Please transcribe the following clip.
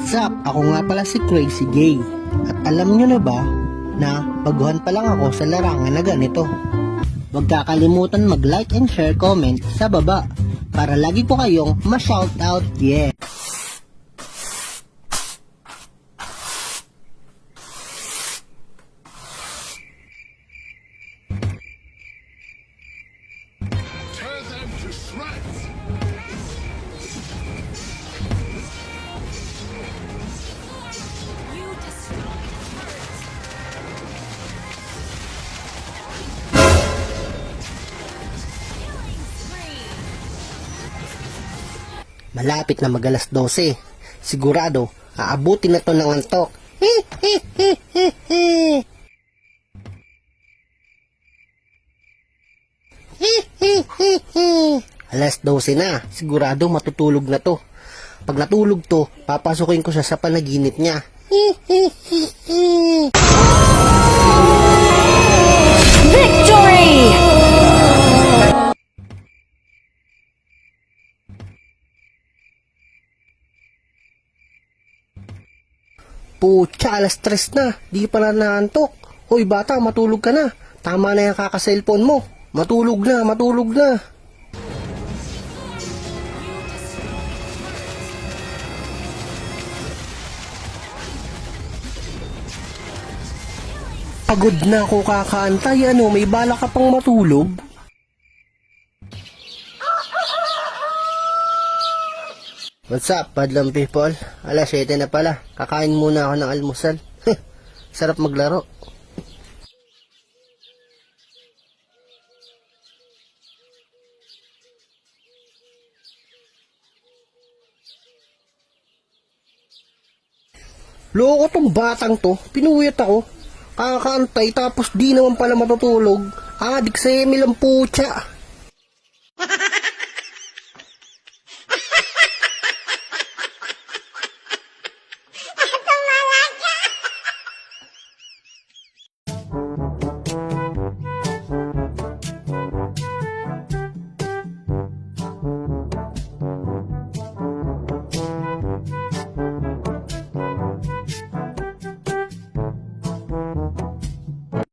What's up? Ako nga pala si Crazy Gay. At alam nyo na ba na baguhan pa lang ako sa larangan na ganito? Huwag kakalimutan mag-like and share comment sa baba para lagi ko kayong ma-shoutout. Yeah! Tear them to shreds! You destroyed turret. Killing spree. Malapit na mag-alas 12. Sigurado, aabutin na to ng antok. Alas 12 na. Sigurado matutulog na to. Pag natulog to, papasukin ko siya sa panaginip niya. Victory! Pucha, alas 3 na. Di pa na naantok. Hoy bata, matulog ka na. Tama na yung kaka-cellphone mo. Matulog na, matulog na. Pagod na ako kakaantay. Ano, may bala ka pang matulog? What's up, Padlang people? Alas 7 na pala. Kakain muna ako ng almusal. Sarap maglaro. Loko tong batang to. Pinuyat ako. Kakaantay tapos di naman pala matutulog. Adik sa Emil ang putya.